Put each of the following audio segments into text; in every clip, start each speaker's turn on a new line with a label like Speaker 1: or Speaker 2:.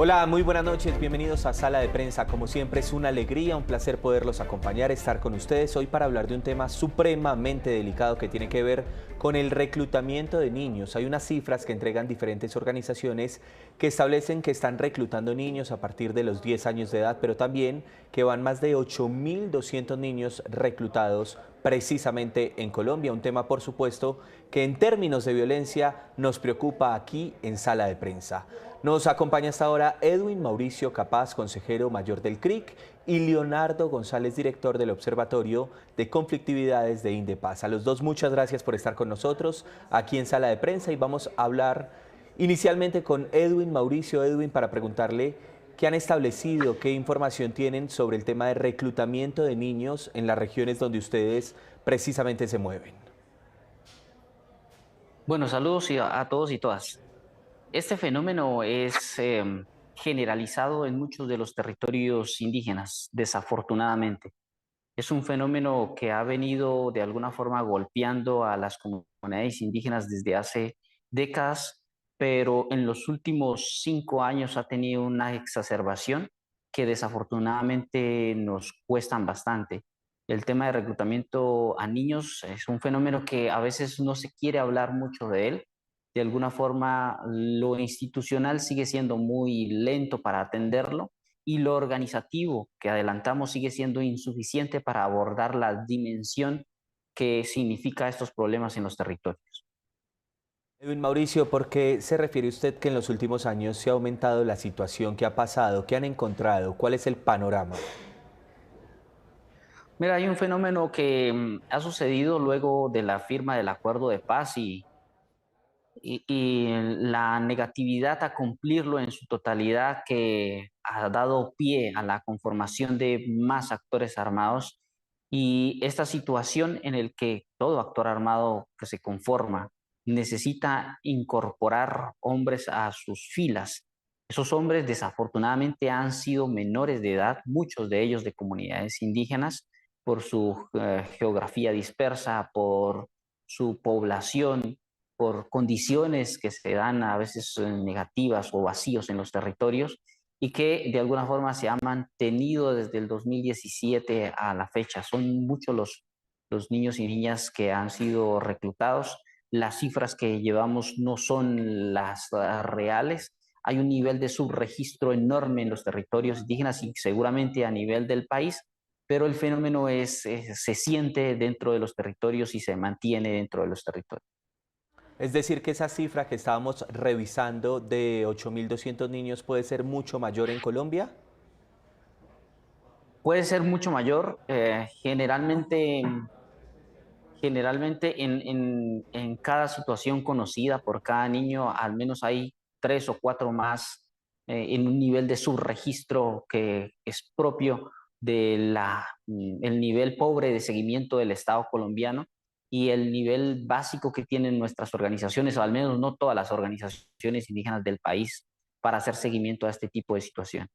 Speaker 1: Hola, muy buenas noches, bienvenidos a Sala de Prensa. Como siempre es una alegría, un placer poderlos acompañar, estar con ustedes hoy para hablar de un tema supremamente delicado que tiene que ver con el reclutamiento de niños. Hay unas cifras que entregan diferentes organizaciones que establecen que están reclutando niños a partir de los 10 años de edad, pero también que van más de 8.200 niños reclutados precisamente en Colombia. Un tema, por supuesto, que en términos de violencia nos preocupa aquí en Sala de Prensa. Nos acompaña hasta ahora Edwin Mauricio Capaz, consejero mayor del CRIC, y Leonardo González, director del Observatorio de Conflictividades de Indepaz. A los dos, muchas gracias por estar con nosotros aquí en Sala de Prensa y vamos a hablar inicialmente con Edwin Mauricio. Edwin, para preguntarle qué han establecido, qué información tienen sobre el tema de reclutamiento de niños en las regiones donde ustedes precisamente se mueven.
Speaker 2: Bueno, saludos a todos y todas. Este fenómeno es generalizado en muchos de los territorios indígenas, desafortunadamente. Es un fenómeno que ha venido de alguna forma golpeando a las comunidades indígenas desde hace décadas, pero en los últimos 5 años ha tenido una exacerbación que desafortunadamente nos cuestan bastante. El tema de reclutamiento a niños es un fenómeno que a veces no se quiere hablar mucho de él. De alguna forma, lo institucional sigue siendo muy lento para atenderlo y lo organizativo que adelantamos sigue siendo insuficiente para abordar la dimensión que significa estos problemas en los territorios.
Speaker 1: Edwin Mauricio, ¿por qué se refiere usted que en los últimos años se ha aumentado la situación? ¿Qué ha pasado? ¿Qué han encontrado? ¿Cuál es el panorama?
Speaker 2: Mira, hay un fenómeno que ha sucedido luego de la firma del acuerdo de paz y la negatividad a cumplirlo en su totalidad que ha dado pie a la conformación de más actores armados y esta situación en el que todo actor armado que se conforma necesita incorporar hombres a sus filas. Esos hombres desafortunadamente han sido menores de edad, muchos de ellos de comunidades indígenas, por su geografía dispersa, por su población, por condiciones que se dan a veces negativas o vacíos en los territorios y que de alguna forma se han mantenido desde el 2017 a la fecha. Son muchos los niños y niñas que han sido reclutados. Las cifras que llevamos no son las reales. Hay un nivel de subregistro enorme en los territorios indígenas y seguramente a nivel del país, pero el fenómeno se siente dentro de los territorios y se mantiene dentro de los territorios.
Speaker 1: Es decir, que esa cifra que estábamos revisando de 8.200 niños puede ser mucho mayor en Colombia.
Speaker 2: Puede ser mucho mayor. Generalmente en cada situación conocida por cada niño, al menos hay tres o cuatro más en un nivel de subregistro que es propio el nivel pobre de seguimiento del Estado colombiano y el nivel básico que tienen nuestras organizaciones, o al menos no todas las organizaciones indígenas del país, para hacer seguimiento a este tipo de situaciones.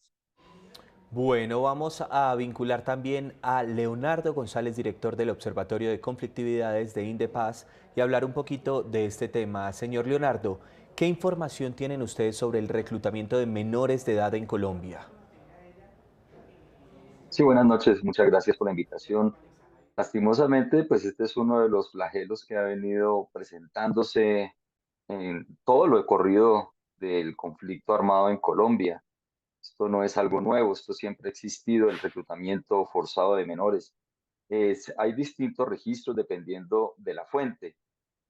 Speaker 1: Bueno, vamos a vincular también a Leonardo González, director del Observatorio de Conflictividades de Indepaz, y hablar un poquito de este tema. Señor Leonardo, ¿qué información tienen ustedes sobre el reclutamiento de menores de edad en Colombia?
Speaker 3: Sí, buenas noches, muchas gracias por la invitación. Lastimosamente, pues este es uno de los flagelos que ha venido presentándose en todo lo corrido del conflicto armado en Colombia. Esto no es algo nuevo, esto siempre ha existido, el reclutamiento forzado de menores. Hay distintos registros dependiendo de la fuente.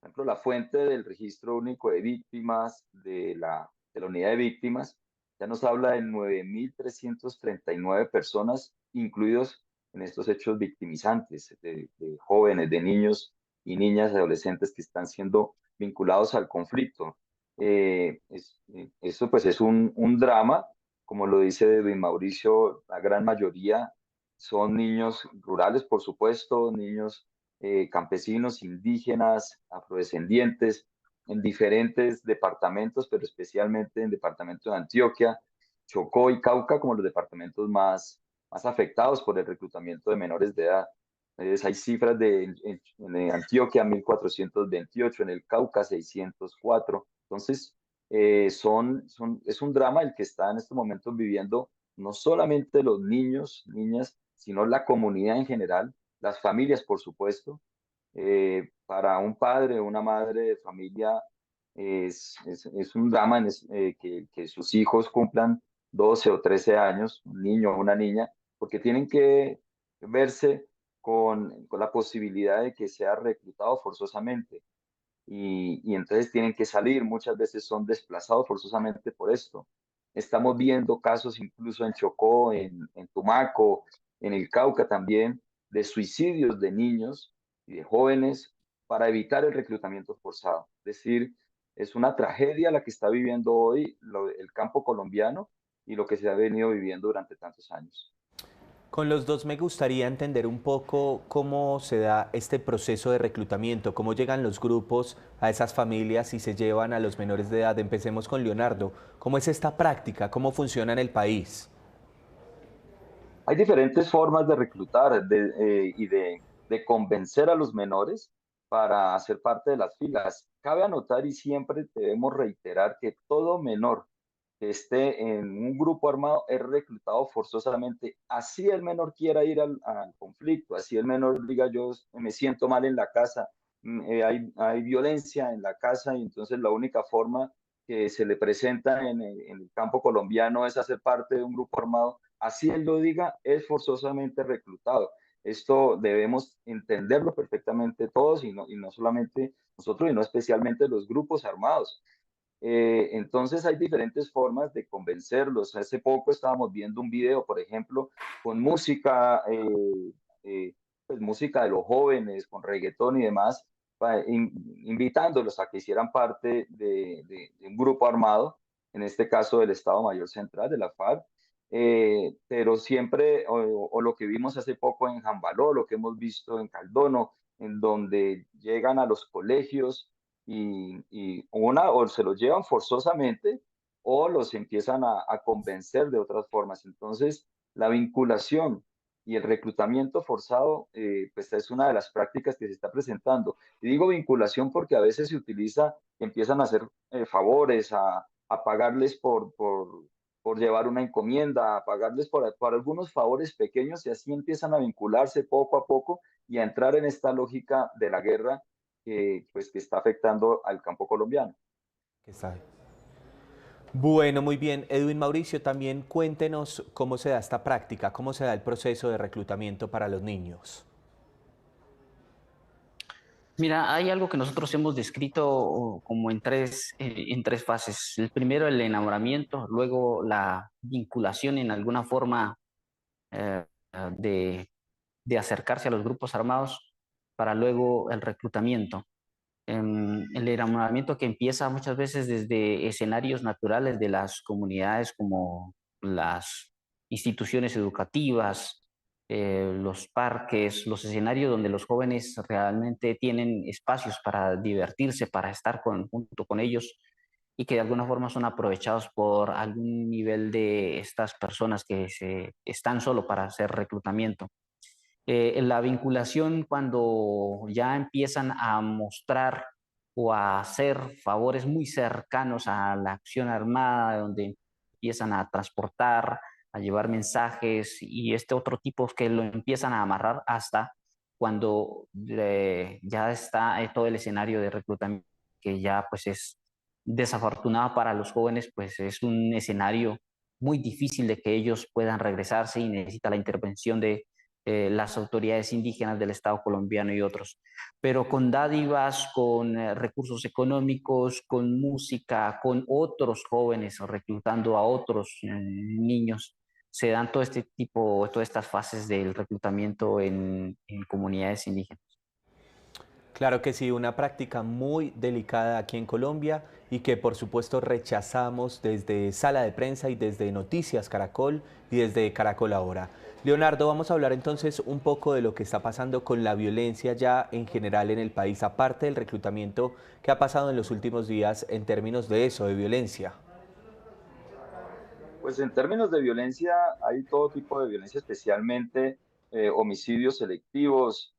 Speaker 3: Por ejemplo, la fuente del registro único de víctimas de la unidad de víctimas ya nos habla de 9.339 personas incluidos en estos hechos victimizantes, de jóvenes, de niños y niñas, adolescentes que están siendo vinculados al conflicto. Esto pues es un drama, como lo dice Edwin Mauricio, la gran mayoría son niños rurales, por supuesto, niños campesinos, indígenas, afrodescendientes, en diferentes departamentos, pero especialmente en departamentos de Antioquia, Chocó y Cauca como los departamentos más afectados por el reclutamiento de menores de edad. Entonces, hay cifras en Antioquia 1.428, en el Cauca 604. Entonces, es un drama el que está en estos momentos viviendo no solamente los niños, niñas, sino la comunidad en general, las familias, por supuesto. Para un padre o una madre de familia es un drama que sus hijos cumplan 12 o 13 años, un niño o una niña, porque tienen que verse con la posibilidad de que sea reclutado forzosamente y entonces tienen que salir, muchas veces son desplazados forzosamente por esto. Estamos viendo casos incluso en Chocó, en Tumaco, en el Cauca también, de suicidios de niños y de jóvenes para evitar el reclutamiento forzado. Es decir, es una tragedia la que está viviendo hoy el campo colombiano y lo que se ha venido viviendo durante tantos años.
Speaker 1: Con los dos me gustaría entender un poco cómo se da este proceso de reclutamiento, cómo llegan los grupos a esas familias y se llevan a los menores de edad. Empecemos con Leonardo. ¿Cómo es esta práctica? ¿Cómo funciona en el país?
Speaker 3: Hay diferentes formas de reclutar de convencer a los menores para hacer parte de las filas. Cabe anotar y siempre debemos reiterar que todo menor que esté en un grupo armado es reclutado forzosamente, así el menor quiera ir al conflicto, así el menor diga yo me siento mal en la casa, hay violencia en la casa y entonces la única forma que se le presenta en el campo colombiano es hacer parte de un grupo armado, así él lo diga, es forzosamente reclutado. Esto debemos entenderlo perfectamente todos y no solamente nosotros y no especialmente los grupos armados. Entonces hay diferentes formas de convencerlos. Hace poco estábamos viendo un video, por ejemplo, con música, pues música de los jóvenes, con reggaetón y demás, invitándolos a que hicieran parte de un grupo armado, en este caso del Estado Mayor Central, de la FARC. Pero siempre, o lo que vimos hace poco en Jambaló, lo que hemos visto en Caldono, en donde llegan a los colegios y una o se los llevan forzosamente o los empiezan a convencer de otras formas. Entonces, la vinculación y el reclutamiento forzado, pues es una de las prácticas que se está presentando. Y digo vinculación porque a veces se utiliza, empiezan a hacer favores, a pagarles por llevar una encomienda, a pagarles por algunos favores pequeños y así empiezan a vincularse poco a poco y a entrar en esta lógica de la guerra pues, que está afectando al campo colombiano.
Speaker 1: ¿Qué sabe? Bueno, muy bien. Edwin Mauricio, también cuéntenos cómo se da esta práctica, cómo se da el proceso de reclutamiento para los niños.
Speaker 2: Mira, hay algo que nosotros hemos descrito como en tres fases. El primero, el enamoramiento, luego la vinculación en alguna forma eh, de, de acercarse a los grupos armados, para luego el reclutamiento. El enamoramiento que empieza muchas veces desde escenarios naturales de las comunidades como las instituciones educativas, los parques, los escenarios donde los jóvenes realmente tienen espacios para divertirse, para estar junto con ellos y que de alguna forma son aprovechados por algún nivel de estas personas que están solo para hacer reclutamiento. La vinculación cuando ya empiezan a mostrar o a hacer favores muy cercanos a la acción armada, donde empiezan a transportar, a llevar mensajes y este otro tipo que lo empiezan a amarrar hasta cuando ya está todo el escenario de reclutamiento, que ya pues es desafortunado para los jóvenes, pues es un escenario muy difícil de que ellos puedan regresarse y necesita la intervención de las autoridades indígenas del Estado colombiano y otros. Pero con dádivas, con recursos económicos, con música, con otros jóvenes reclutando a otros niños, se dan todo este tipo, todas estas fases del reclutamiento en comunidades indígenas.
Speaker 1: Claro que sí, una práctica muy delicada aquí en Colombia y que por supuesto rechazamos desde Sala de Prensa y desde Noticias Caracol y desde Caracol Ahora. Leonardo, vamos a hablar entonces un poco de lo que está pasando con la violencia ya en general en el país, aparte del reclutamiento que ha pasado en los últimos días en términos de eso, de violencia.
Speaker 3: Pues en términos de violencia, hay todo tipo de violencia, especialmente homicidios selectivos,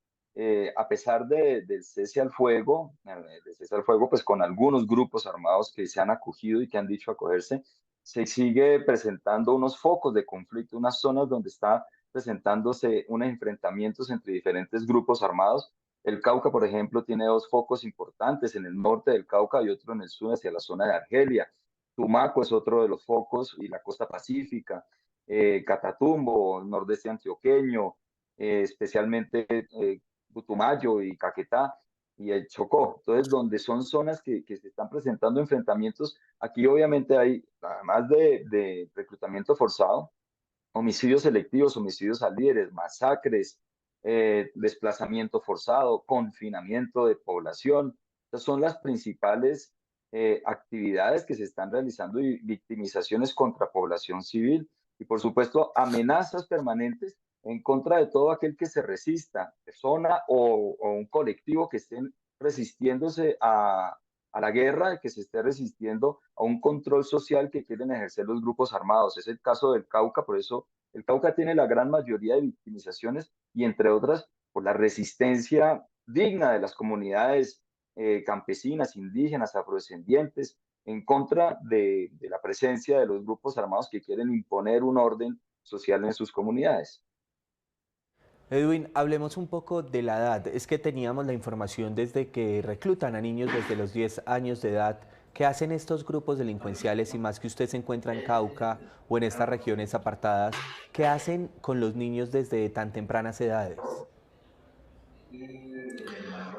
Speaker 3: a pesar del cese al fuego, pues con algunos grupos armados que se han acogido y que han dicho acogerse, se sigue presentando unos focos de conflicto, unas zonas donde está presentándose unos enfrentamientos entre diferentes grupos armados. El Cauca, por ejemplo, tiene dos focos importantes, en el norte del Cauca y otro en el sur, hacia la zona de Argelia. Tumaco es otro de los focos, y la costa pacífica. Catatumbo, nordeste antioqueño, especialmente Putumayo y Caquetá y el Chocó. Entonces, donde son zonas que se están presentando enfrentamientos, aquí obviamente hay, además de reclutamiento forzado, homicidios selectivos, homicidios a líderes, masacres, desplazamiento forzado, confinamiento de población. Estas son las principales actividades que se están realizando, y victimizaciones contra población civil. Y por supuesto, amenazas permanentes en contra de todo aquel que se resista, persona o un colectivo que estén resistiéndose a la guerra, que se esté resistiendo a un control social que quieren ejercer los grupos armados. Es el caso del Cauca, por eso el Cauca tiene la gran mayoría de victimizaciones, y entre otras por la resistencia digna de las comunidades campesinas, indígenas, afrodescendientes, en contra de la presencia de los grupos armados que quieren imponer un orden social en sus comunidades.
Speaker 1: Edwin, hablemos un poco de la edad. Es que teníamos la información desde que reclutan a niños desde los 10 años de edad. ¿Qué hacen estos grupos delincuenciales, y más que usted se encuentra en Cauca o en estas regiones apartadas? ¿Qué hacen con los niños desde tan tempranas edades?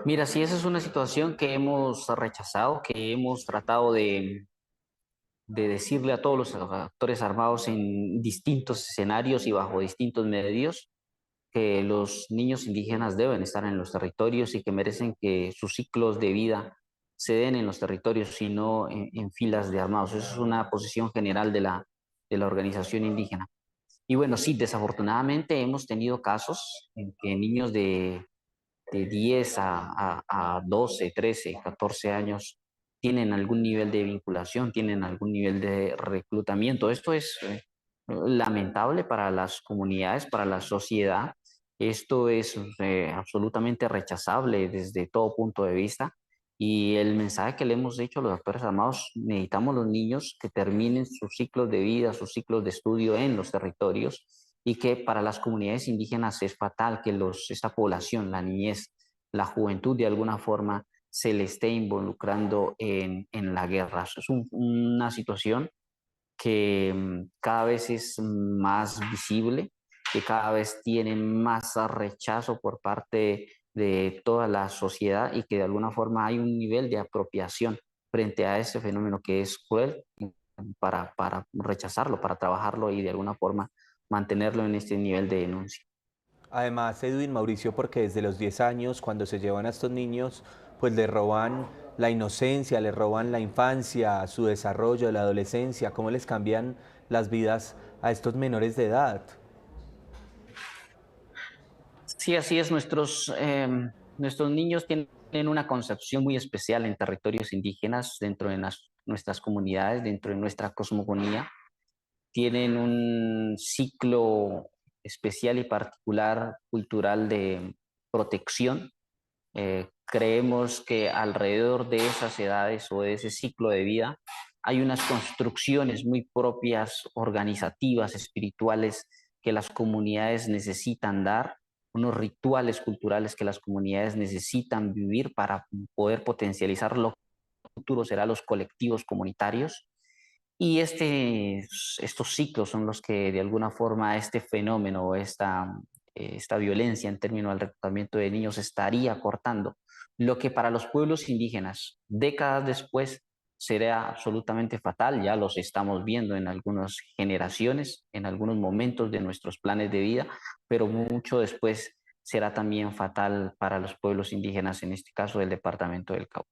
Speaker 2: Mira, sí, esa es una situación que hemos rechazado, que hemos tratado de decirle a todos los actores armados en distintos escenarios y bajo distintos medios que los niños indígenas deben estar en los territorios y que merecen que sus ciclos de vida se den en los territorios y no en filas de armados. Esa es una posición general de la organización indígena. Y bueno, sí, desafortunadamente hemos tenido casos en que niños de 10 a 12, 13, 14 años tienen algún nivel de vinculación, tienen algún nivel de reclutamiento. Esto es lamentable para las comunidades, para la sociedad. Esto es absolutamente rechazable desde todo punto de vista. Y el mensaje que le hemos dicho a los actores armados: necesitamos los niños que terminen sus ciclos de vida, sus ciclos de estudio en los territorios, y que para las comunidades indígenas es fatal que esta población, la niñez, la juventud, de alguna forma se le esté involucrando en la guerra. Es una situación que cada vez es más visible, que cada vez tiene más rechazo por parte de toda la sociedad, y que de alguna forma hay un nivel de apropiación frente a ese fenómeno que es cruel, para rechazarlo, para trabajarlo y de alguna forma mantenerlo en este nivel de denuncia.
Speaker 1: Además, Edwin, Mauricio, porque desde los 10 años, cuando se llevan a estos niños, pues les roban la inocencia, les roban la infancia, su desarrollo, la adolescencia, cómo les cambian las vidas a estos menores de edad.
Speaker 2: Sí, así es. Nuestros niños tienen una concepción muy especial en territorios indígenas, dentro de nuestras comunidades, dentro de nuestra cosmogonía. Tienen un ciclo especial y particular cultural de protección. Creemos que alrededor de esas edades o de ese ciclo de vida hay unas construcciones muy propias, organizativas, espirituales, que las comunidades necesitan dar, unos rituales culturales que las comunidades necesitan vivir para poder potencializar lo que en el futuro será los colectivos comunitarios. Y estos ciclos son los que de alguna forma este fenómeno, esta violencia en términos del reclutamiento de niños estaría cortando. Lo que para los pueblos indígenas décadas después será absolutamente fatal. Ya los estamos viendo en algunas generaciones, en algunos momentos de nuestros planes de vida, pero mucho después será también fatal para los pueblos indígenas, en este caso del departamento del Cauca.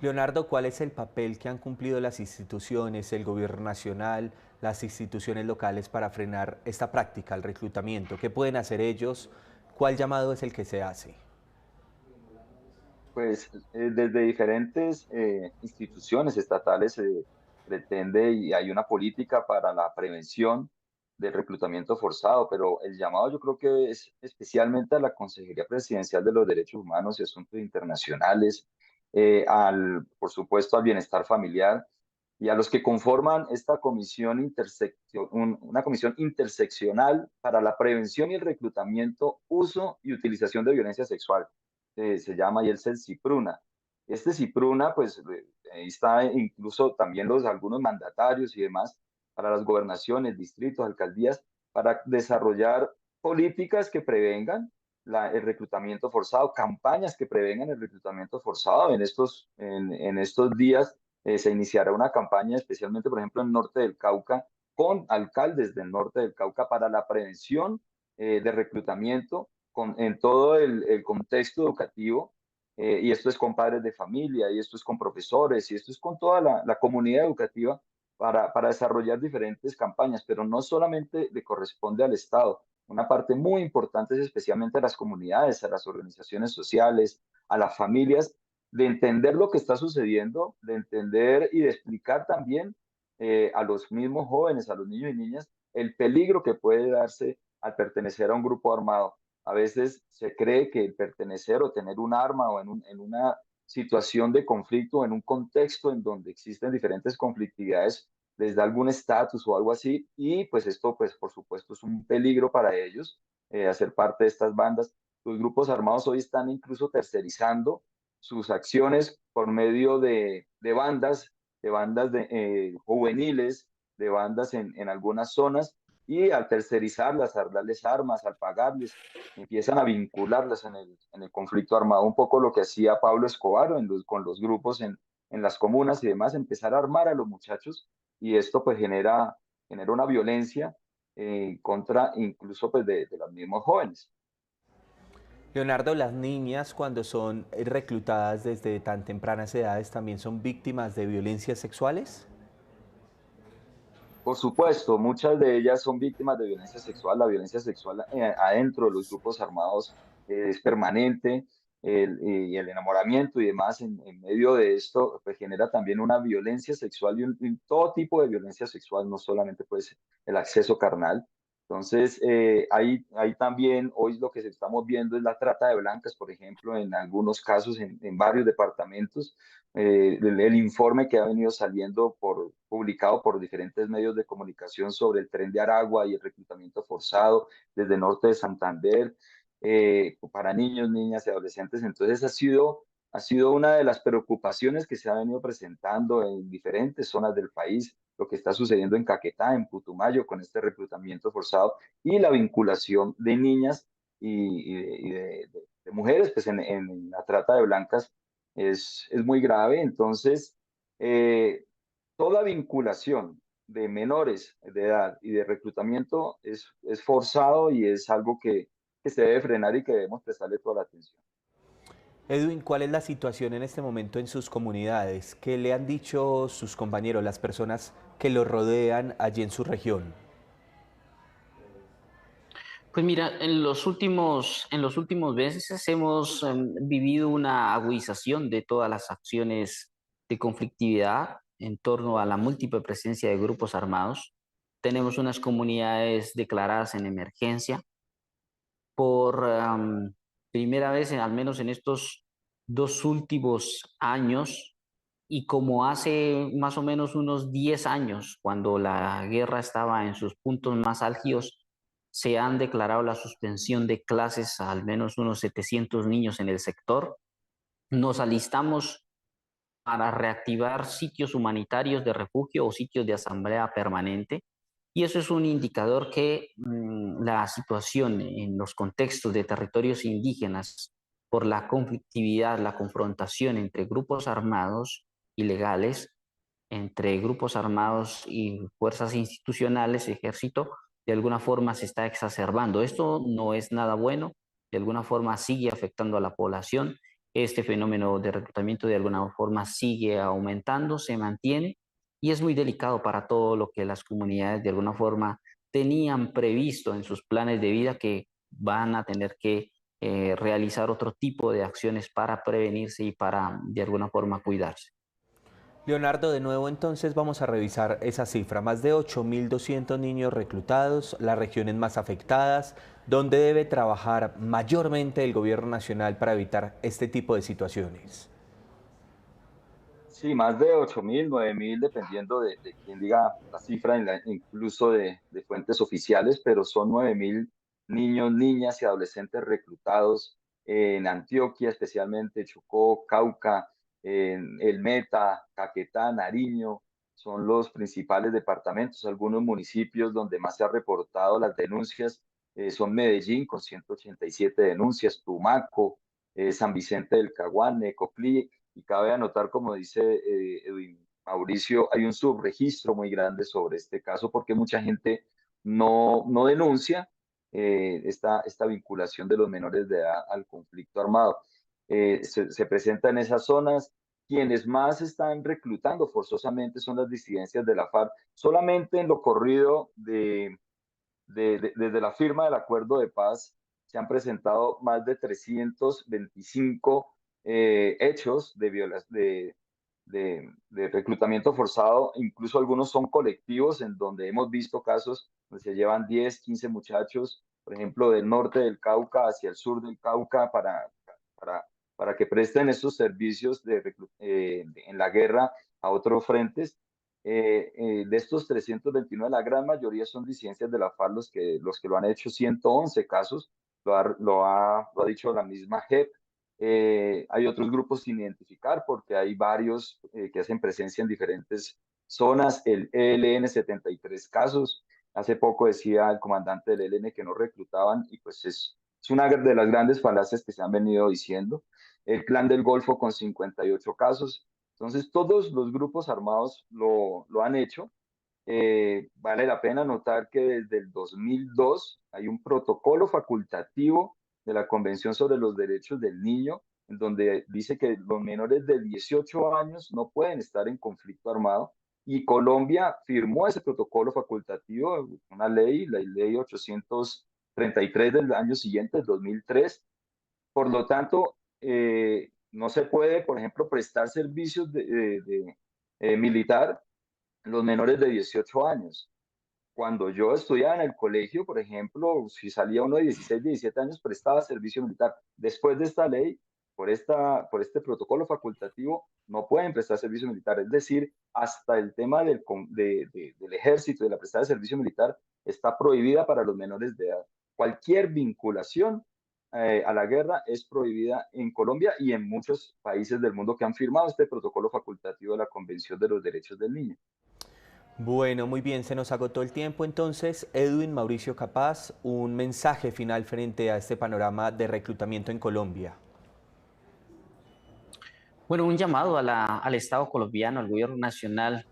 Speaker 1: Leonardo, ¿cuál es el papel que han cumplido las instituciones, el gobierno nacional, las instituciones locales para frenar esta práctica, el reclutamiento? ¿Qué pueden hacer ellos? ¿Cuál llamado es el que se hace?
Speaker 3: Pues desde diferentes instituciones estatales se pretende, y hay una política para la prevención del reclutamiento forzado, pero el llamado yo creo que es especialmente a la Consejería Presidencial de los Derechos Humanos y Asuntos Internacionales, por supuesto, al bienestar familiar y a los que conforman esta una comisión interseccional para la prevención y el reclutamiento, uso y utilización de violencia sexual. Se llama y es el CIPRUNA. Este CIPRUNA, pues ahí está incluso también algunos mandatarios y demás para las gobernaciones, distritos, alcaldías, para desarrollar políticas que prevengan el reclutamiento forzado, campañas que prevengan el reclutamiento forzado. En estos días se iniciará una campaña, especialmente, por ejemplo, en el norte del Cauca, con alcaldes del norte del Cauca para la prevención de reclutamiento en todo el contexto educativo. Y esto es con padres de familia, y esto es con profesores, y esto es con toda la comunidad educativa para desarrollar diferentes campañas, pero no solamente le corresponde al Estado. Una parte muy importante es especialmente a las comunidades, a las organizaciones sociales, a las familias, de entender lo que está sucediendo, de entender y de explicar también a los mismos jóvenes, a los niños y niñas, el peligro que puede darse al pertenecer a un grupo armado. A veces se cree que el pertenecer o tener un arma o en una situación de conflicto, en un contexto en donde existen diferentes conflictividades, les da algún estatus o algo así, y pues esto, pues por supuesto, es un peligro para ellos hacer parte de estas bandas. Los grupos armados hoy están incluso tercerizando sus acciones por medio de bandas juveniles, de bandas en algunas zonas, y al tercerizarlas, al darles armas, al pagarles, empiezan a vincularlas en el conflicto armado, un poco lo que hacía Pablo Escobar con los grupos en las comunas y demás, empezar a armar a los muchachos, y esto pues genera una violencia contra incluso pues de los mismos jóvenes.
Speaker 1: Leonardo, las niñas cuando son reclutadas desde tan tempranas edades también son víctimas de violencias sexuales.
Speaker 3: Por supuesto, muchas de ellas son víctimas de violencia sexual. La violencia sexual adentro de los grupos armados es permanente, y el enamoramiento y demás en medio de esto pues, genera también una violencia sexual y todo tipo de violencia sexual, no solamente pues, el acceso carnal. Entonces, ahí también hoy lo que estamos viendo es la trata de blancas, por ejemplo, en algunos casos en varios departamentos. El informe que ha venido saliendo publicado por diferentes medios de comunicación sobre el Tren de Aragua y el reclutamiento forzado desde el norte de Santander para niños, niñas y adolescentes. Entonces ha sido una de las preocupaciones que se ha venido presentando en diferentes zonas del país, lo que está sucediendo en Caquetá, en Putumayo, con este reclutamiento forzado y la vinculación de niñas y de mujeres pues, en la trata de blancas es muy grave. Entonces, toda vinculación de menores de edad y de reclutamiento es forzado y es algo que se debe frenar y que debemos prestarle toda la atención.
Speaker 1: Edwin, ¿cuál es la situación en este momento en sus comunidades? ¿Qué le han dicho sus compañeros, las personas que lo rodean allí en su región?
Speaker 2: Pues mira, en los últimos meses hemos vivido una agudización de todas las acciones de conflictividad en torno a la múltiple presencia de grupos armados. Tenemos unas comunidades declaradas en emergencia por primera vez, al menos en estos 2 últimos años, y como hace más o menos unos 10 años, cuando la guerra estaba en sus puntos más álgidos, se han declarado la suspensión de clases a al menos unos 700 niños en el sector. Nos alistamos para reactivar sitios humanitarios de refugio o sitios de asamblea permanente. Y eso es un indicador que la situación en los contextos de territorios indígenas por la conflictividad, la confrontación entre grupos armados ilegales, entre grupos armados y fuerzas institucionales, ejército, de alguna forma se está exacerbando. Esto no es nada bueno, de alguna forma sigue afectando a la población. Este fenómeno de reclutamiento de alguna forma sigue aumentando, se mantiene y es muy delicado para todo lo que las comunidades de alguna forma tenían previsto en sus planes de vida, que van a tener que realizar otro tipo de acciones para prevenirse y para de alguna forma cuidarse.
Speaker 1: Leonardo, de nuevo entonces vamos a revisar esa cifra. Más de 8.200 niños reclutados, las regiones más afectadas, donde debe trabajar mayormente el gobierno nacional para evitar este tipo de situaciones.
Speaker 3: Sí, más de 8.000, 9.000, dependiendo de quién diga la cifra, incluso de fuentes oficiales, pero son 9.000 niños, niñas y adolescentes reclutados en Antioquia, especialmente Chocó, Cauca, en El Meta, Caquetá, Nariño, son los principales departamentos. Algunos municipios donde más se ha reportado las denuncias son Medellín, con 187 denuncias, Tumaco, San Vicente del Caguán, Coclí, y cabe anotar, como dice Edwin Mauricio, hay un subregistro muy grande sobre este caso porque mucha gente no denuncia esta vinculación de los menores de edad al conflicto armado. Se presenta en esas zonas. Quienes más están reclutando forzosamente son las disidencias de la FARC. Solamente en lo corrido desde la firma del acuerdo de paz se han presentado más de 325 hechos de reclutamiento forzado, incluso algunos son colectivos en donde hemos visto casos donde se llevan 10, 15 muchachos, por ejemplo, del norte del Cauca hacia el sur del Cauca para, para que presten esos servicios en la guerra a otros frentes. De estos 329, la gran mayoría son disidencias de la FARC los que lo han hecho, 111 casos, lo ha dicho la misma JEP. Hay otros grupos sin identificar porque hay varios que hacen presencia en diferentes zonas. El ELN, 73 casos. Hace poco decía el comandante del ELN que no reclutaban y pues es una de las grandes falacias que se han venido diciendo. El Clan del Golfo con 58 casos. Entonces, todos los grupos armados lo han hecho. Vale la pena notar que desde el 2002 hay un protocolo facultativo de la Convención sobre los Derechos del Niño, en donde dice que los menores de 18 años no pueden estar en conflicto armado. Y Colombia firmó ese protocolo facultativo, una ley, la ley 833 del año siguiente, el 2003. Por lo tanto, no se puede, por ejemplo, prestar servicios militar los menores de 18 años. Cuando yo estudiaba en el colegio, por ejemplo, si salía uno de 16, 17 años, prestaba servicio militar. Después de esta ley, por este protocolo facultativo, no pueden prestar servicio militar. Es decir, hasta el tema del ejército y de la prestada de servicio militar está prohibida para los menores de edad. Cualquier vinculación a la guerra es prohibida en Colombia y en muchos países del mundo que han firmado este protocolo facultativo de la Convención de los Derechos del Niño.
Speaker 1: Bueno, muy bien, se nos agotó el tiempo entonces. Edwin Mauricio Capaz, un mensaje final frente a este panorama de reclutamiento en Colombia.
Speaker 2: Bueno, un llamado al Estado colombiano, al gobierno nacional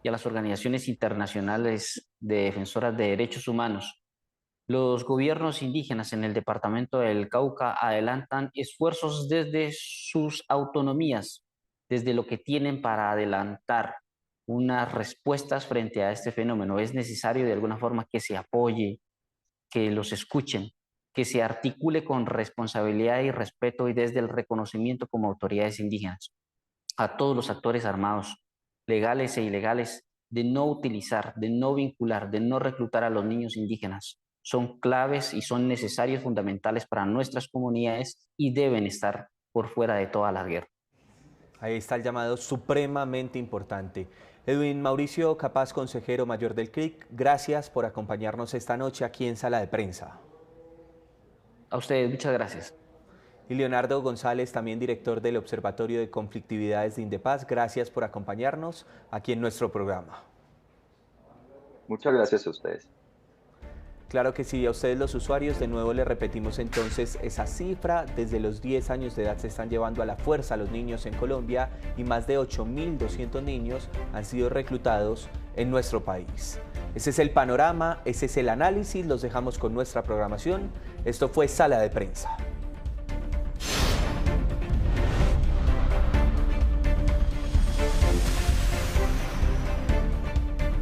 Speaker 2: y a las organizaciones internacionales de defensoras de derechos humanos. Los gobiernos indígenas en el departamento del Cauca adelantan esfuerzos desde sus autonomías, desde lo que tienen para adelantar unas respuestas frente a este fenómeno. Es necesario de alguna forma que se apoye, que los escuchen, que se articule con responsabilidad y respeto y desde el reconocimiento como autoridades indígenas a todos los actores armados, legales e ilegales, de no utilizar, de no vincular, de no reclutar a los niños indígenas. Son claves y son necesarios, fundamentales para nuestras comunidades y deben estar por fuera de toda la guerra.
Speaker 1: Ahí está el llamado supremamente importante. Edwin Mauricio Capaz, consejero mayor del CRIC, gracias por acompañarnos esta noche aquí en Sala de Prensa.
Speaker 2: A ustedes, muchas gracias.
Speaker 1: Y Leonardo González, también director del Observatorio de Conflictividades de Indepaz, gracias por acompañarnos aquí en nuestro programa.
Speaker 3: Muchas gracias a ustedes.
Speaker 1: Claro que sí, a ustedes los usuarios, de nuevo les repetimos entonces esa cifra. Desde los 10 años de edad se están llevando a la fuerza a los niños en Colombia y más de 8.200 niños han sido reclutados en nuestro país. Ese es el panorama, ese es el análisis, los dejamos con nuestra programación. Esto fue Sala de Prensa.